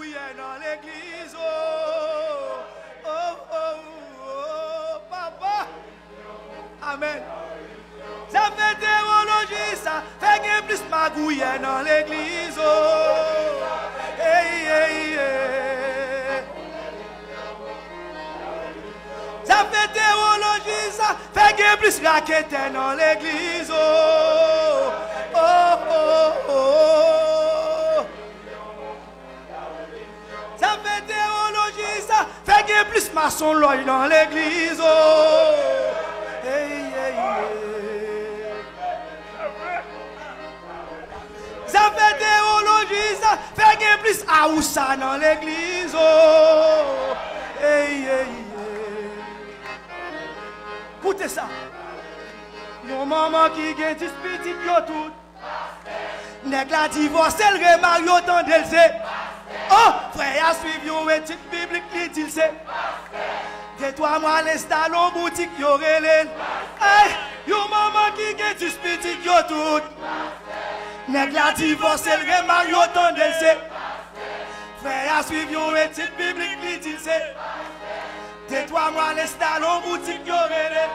magouillet dans l'église. Oh, oh, oh, oh, papa. Amen. Ça fait théologie, ça fait qu'il y ait plus magouillet dans l'église. Oh, hey, hey, hey. Ça fait théologie, ça fait qu'il y ait plus raquettes dans l'église. Oh, oh, oh, oh. Ça fait théologie, ça fait qu'il y ait plus maçon l'œil dans l'église. Oh, hey, hey, hey. Ça fait théologie, ça fait qu'il y ait plus aoussa dans l'église. Oh, hey, hey, hey. Écoutez ça. Yon maman qui gen 10 petites yo tout. Nèg la divorce, elle remari autant d'elle c'est. Oh, frère a suivi yon étude biblique, li dit c'est. De 3 mois l'installe en boutique yo relèl. Hey, yon maman qui gen 10 petites yo tout. Nèg la divorce, elle remari autant d'elle c'est. Frère a suivi yon étude biblique, li dit c'est. De 3 mois l'installe en boutique yo relèl.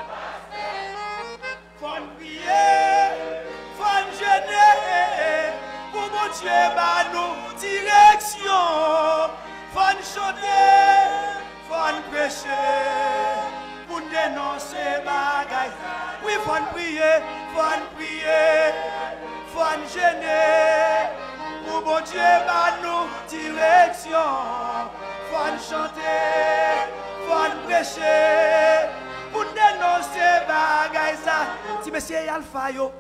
Faut prier, faut jeûner, pour mon Dieu, bah nous direction. Faut chanter, faut prêcher, pour dénoncer bagaille. Oui, faut prier, faut jeûner, pour mon Dieu, bah nous direction. Faut chanter, faut prêcher. Pour dénoncer bagay ça, si monsieur Alpha yo.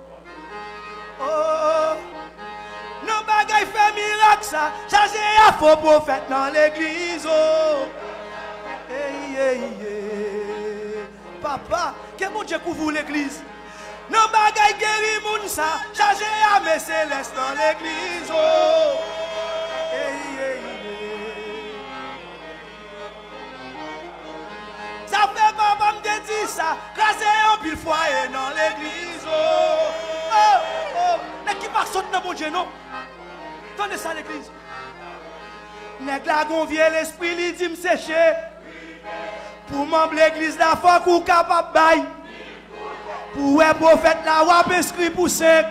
Oh, non bagay fait miracle ça, chargé à faux prophète dans l'église. Oh, hey, hey, hey. Papa, que mon Dieu couvre l'église. Non bagay guéri moun ça, chargé à mes célestes dans l'église. Oh, hey, hey, hey. Ça fait papa me dit ça, casser un pile foyer dans l'église. Oh, oh, oh. N'est qui pas sauter dans mon Dieu, non? Tenez ça l'église. N'est la gonvier l'esprit, lui dit me sécher. Pour m'emble l'église, la foi qu'on capable bail. Pour un prophète, la wap inscrit pour 5.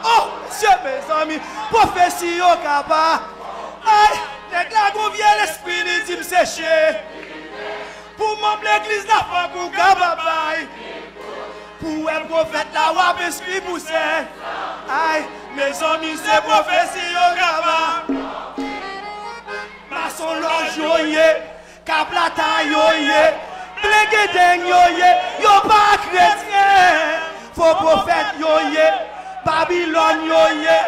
Oh, monsieur, mes amis, prophétie au capable. Aïe, n'est la gonvier l'esprit, lui dit me sécher. Pour m'emble l'église, la foi qu'on capable bail. Pour un prophète, la wap inscrit pour 5. Aïe, mes amis, c'est prophétie au capable. Maçon l'ange yoye, kaplata yoye, bléguedeng yoye, yo pas chrétien. Faux prophète yoye, Babylone yoye,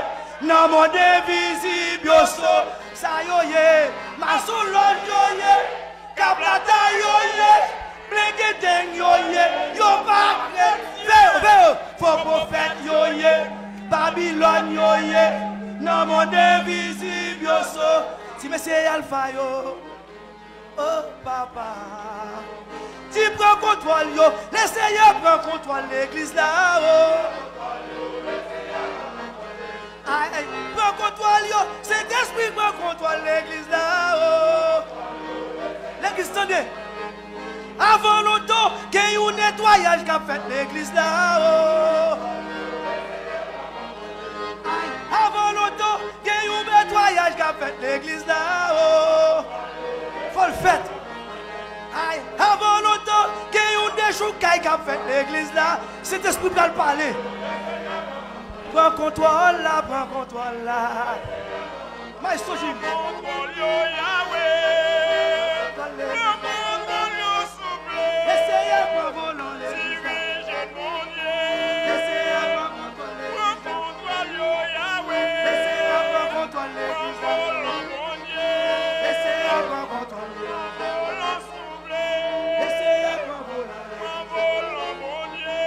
nan monde invisible yo so, sa yoye. Maçon l'ange yoye, kaplata yoye, bléguedeng yoye, yo pas chrétien. Faux prophète yoye, Babylone yoye, nan monde invisible yo so. Si monsieur Alpha yo, oh papa, tu prends contrôle yo, le Seigneur prend contrôle l'église là, oh. Aïe, prends contrôle yo, cet esprit prend contrôle l'église là, oh. L'église, attendez, avant longtemps, qu'il y ait un nettoyage qu'a fait l'église là, oh. Avant longtemps, il y a eu un nettoyage qu'a fait l'église là. Oh, faut le faire. Avant longtemps, il y a eu un déchoucaille qu'a fait l'église là. Cet esprit va le parler. Prends contrôle là, prends contrôle là. Maestro Jim. Contrôle Yahweh. Contrôle yo souple. Essayez pour voler l'église. Dirige mon Dieu. Essayez pour contrôler. Contrôle Yahweh. Essayez pour contrôler l'église. Essayez pour contrôler. Contrôle souple. Essayez pour voler. Contrôle mon Dieu.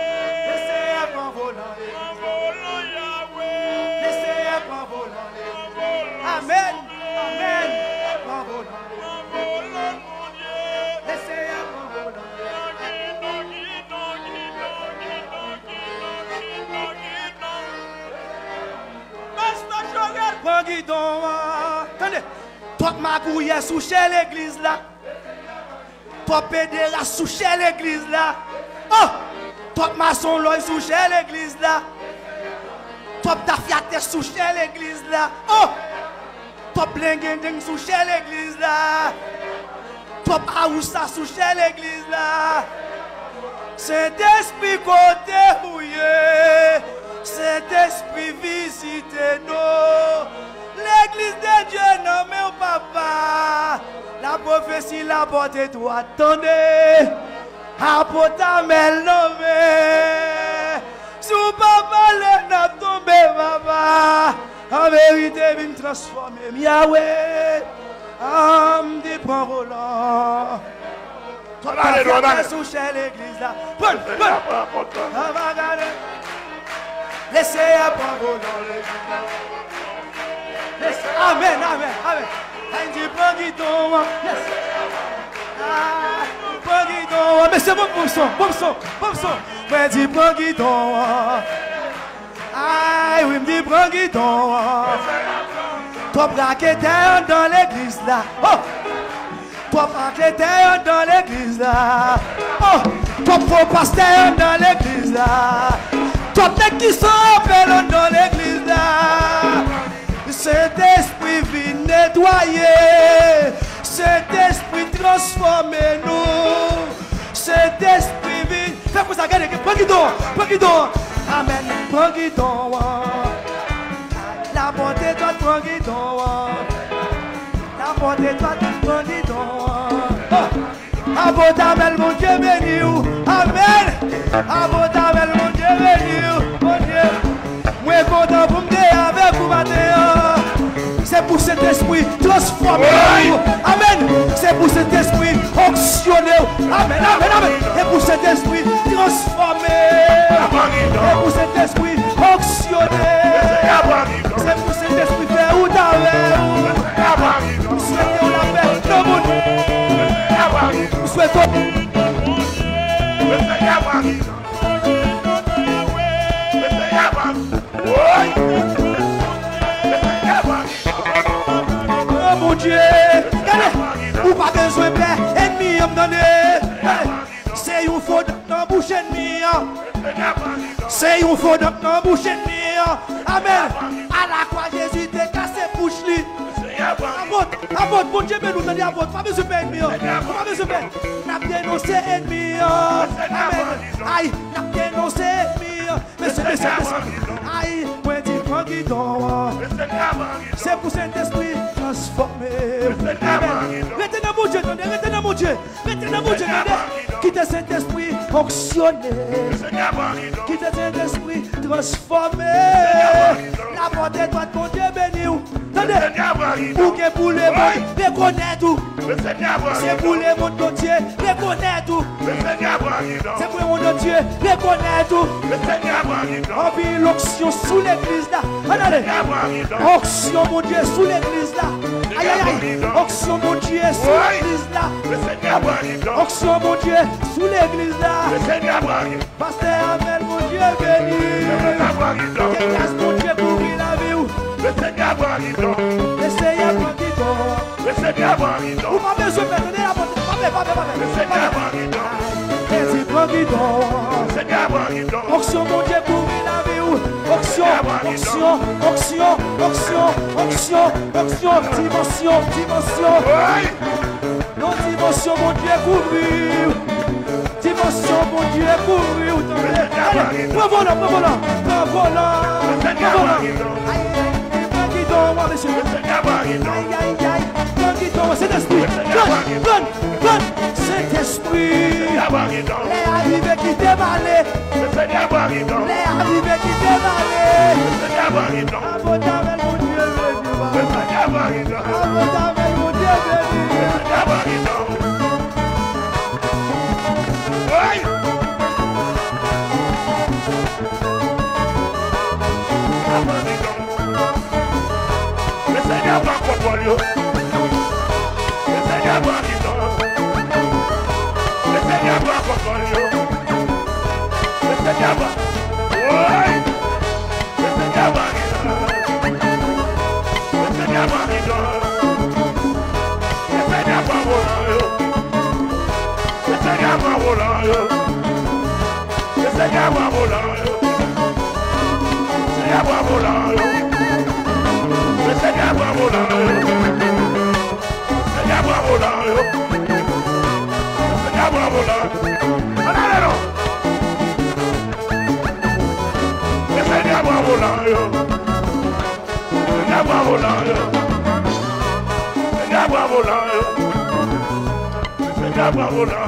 Essayez pour voler. Contrôle Yahweh. Essayez pour voler. Amen. Amen. Contrôle. Prends guidon, attendez, Toi magouille souché l'église là. Toi pédéra souché l'église là. Oh! Toi maçon l'oeil souché l'église là. Toi tafiate souché l'église là. Oh! Toi blinguending souché l'église là. Toi aoussa souché l'église là. Saint-Esprit côté mouillé. Saint-Esprit visitez-nous. L'église de Dieu nommé au papa. La prophétie la porte tout attendez. Apotamel nommé. Sous papa le n'a tombé papa. En vérité vient transformer Yahweh. Âme des paroles. Toi la souche l'église là. Bon. Laissez la parole dans l'église là. Amen. Amen. Dit prends guidon. Prends guidon. Mais c'est bon son. Mais dis prends guidon. Aïe, oui, me dit prends guidon. Toi braquer terre dans l'église là. Oh! Toi braquer terre dans l'église là. Oh! Toi faux pasteur dans l'église là. Toi tête qui sont appelés dans l'église là. Saint-Esprit vient nettoyer. Saint-Esprit transformer nous. Saint-Esprit vient. Fais pour ça, regardez, prends guidon. Amen, prends guidon. La bonté doit prendre guidon. La bonté doit prendre guidon. Abotamel mon Dieu béni. Amen. Abotamel mon Dieu béni. Mon Dieu. Moi content pour me dire avec vous matin. C'est pour cet esprit transformé. Amen. C'est pour cet esprit onctionné. Amen. Et pour cet esprit transformé. Et pour cet esprit onctionné. C'est pour cet esprit fait où t'avais. Nous souhaitons la paix dans mon monde. Nous souhaitons. Oh mon Dieu, regardez, ou pas besoin de paix, ennemi me donner. C'est une faute dans la bouche ennemi. C'est une faute dans la bouche ennemi. Amen. À la croix Jésus t'a cassé bouche li. Abot, bon Dieu, nous donne abot. Pas besoin de paix ennemi. Pas besoin de paix. N'a dénoncé ennemi. Amen. Aïe, n'a dénoncé ennemi. Mais c'est aïe, moi dis prends guidon. C'est pour cet esprit transformé. Retenez mon Dieu, retenez mon Dieu. Retenez mon Dieu, quitte cet esprit fonctionné. Quitte cet esprit transformé. La porte est droite, mon Dieu béni. Attendez, pour que pour les mondes, reconnaître tout. C'est pour les mondes entiers, reconnaître tout. C'est pour les mondes entiers, reconnaître tout. On vit l'onction sous l'église là. Regardez. Onction mon Dieu sous l'église là. Aïe aïe aïe. Onction mon Dieu sous l'église là. Onction mon Dieu sous l'église là. Pasteur Amel mon Dieu béni. Grâce mon Dieu pour qui la vie. Le Seigneur prend guidon. Le Seigneur prend guidon. Vous m'avez besoin de donner la porte. Le Seigneur prend guidon. Il prend guidon. Onction mon Dieu pour qui la vie. Onction, dimension. Non, dimension, mon Dieu, couvrir. Dimension, mon Dieu, couvrir. Allez, prends volant. Aïe, monsieur. Aïe, prends guidon, cet esprit. Donne, cet esprit. Les arrivés qui dévalent. Les arrivés qui dévalent. Abotamel, mon Dieu, béni. Abotamel, mon Dieu, béni. Le Seigneur prend contrôle. Le Seigneur prend guidon. Le Seigneur prend contrôle. Le Seigneur prend. Oui. Le Seigneur prend guidon. Le Seigneur prend guidon. Seigneur volant, Seigneur volant, le Seigneur volant, Seigneur volant, Seigneur volant, allez, le Seigneur volant, Seigneur volant, Seigneur volant, Seigneur volant,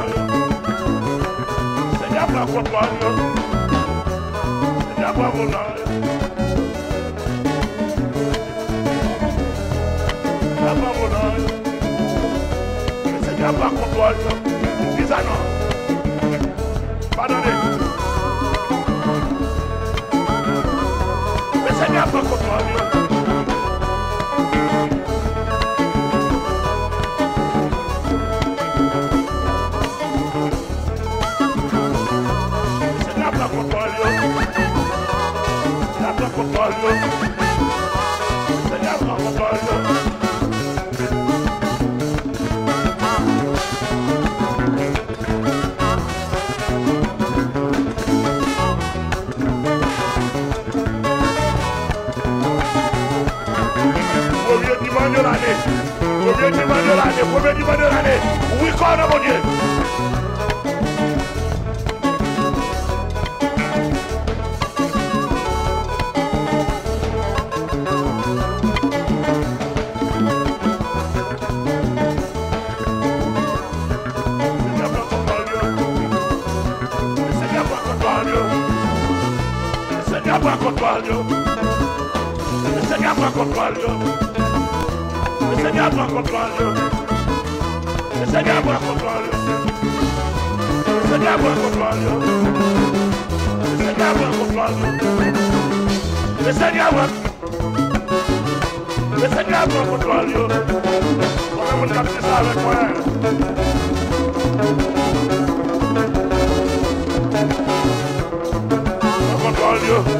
Seigneur volant, Seigneur volant. Le Seigneur va contrôler. Dis ça non. Pardonnez. Le Seigneur va contrôler. Le Seigneur va contrôler. Le Seigneur va contrôler. Le Seigneur va contrôler. Premier dimanche de l'année, oui, quand mon Dieu. Le Seigneur va contrôler. Le Seigneur va contrôler. Le Seigneur va contrôler. Le Seigneur va contrôler. Le Seigneur va contrôler. Le Seigneur va contrôler. Le Seigneur va contrôler. Le Seigneur va. Le Seigneur va contrôler. On va vous capter ça avec moi. Contrôle-le.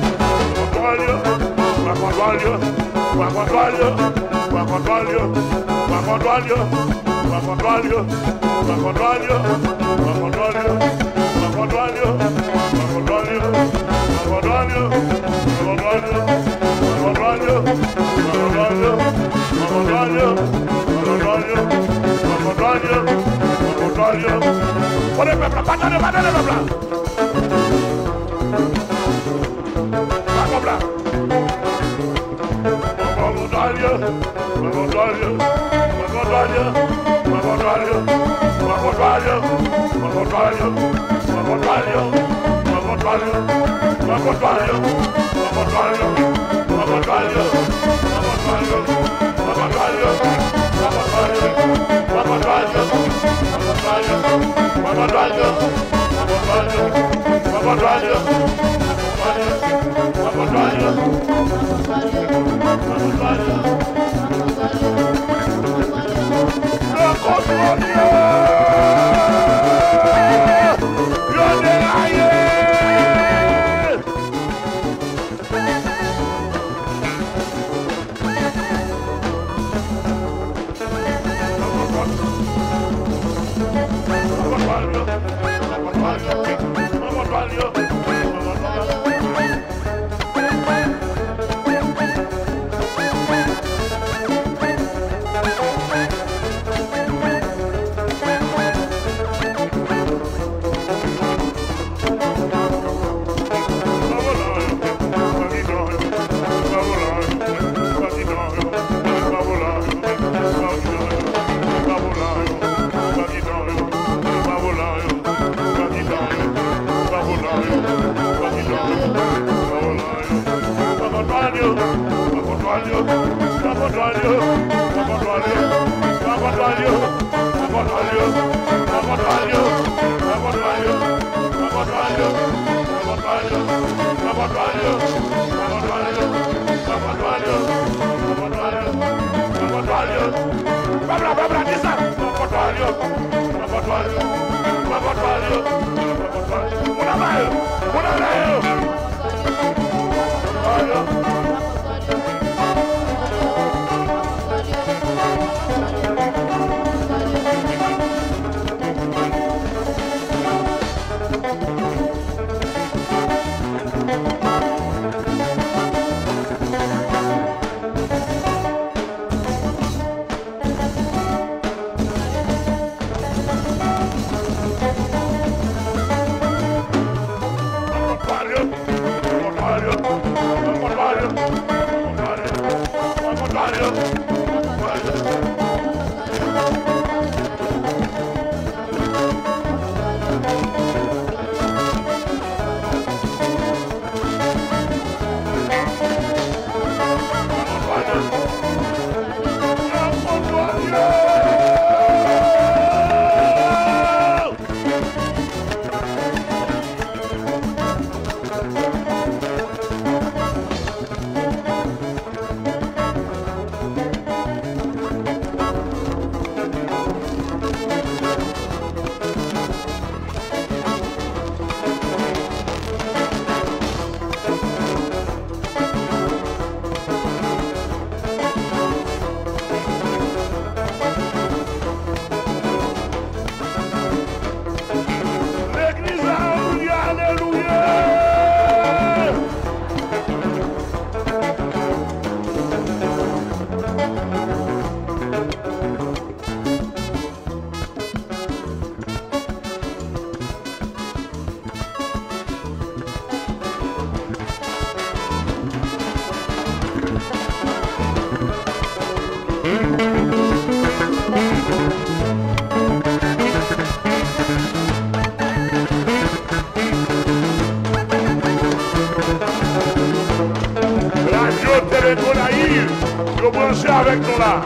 Vous branchez avec nous là.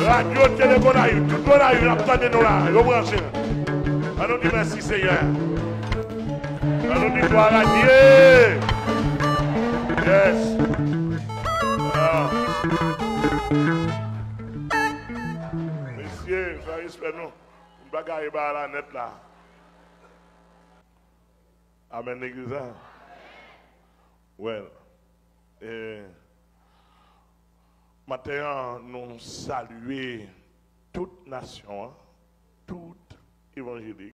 Radio Télé Gonaïve, tout Gonaïve, attendez nous là. Vous branchez. On nous dit merci Seigneur. On nous dit gloire à Dieu. Yes. Ah. Messieurs, ça respect nous. Une bagaille par la net là. Amen l'église. Well. Maintenant, nous saluons toute nation, toute évangélique.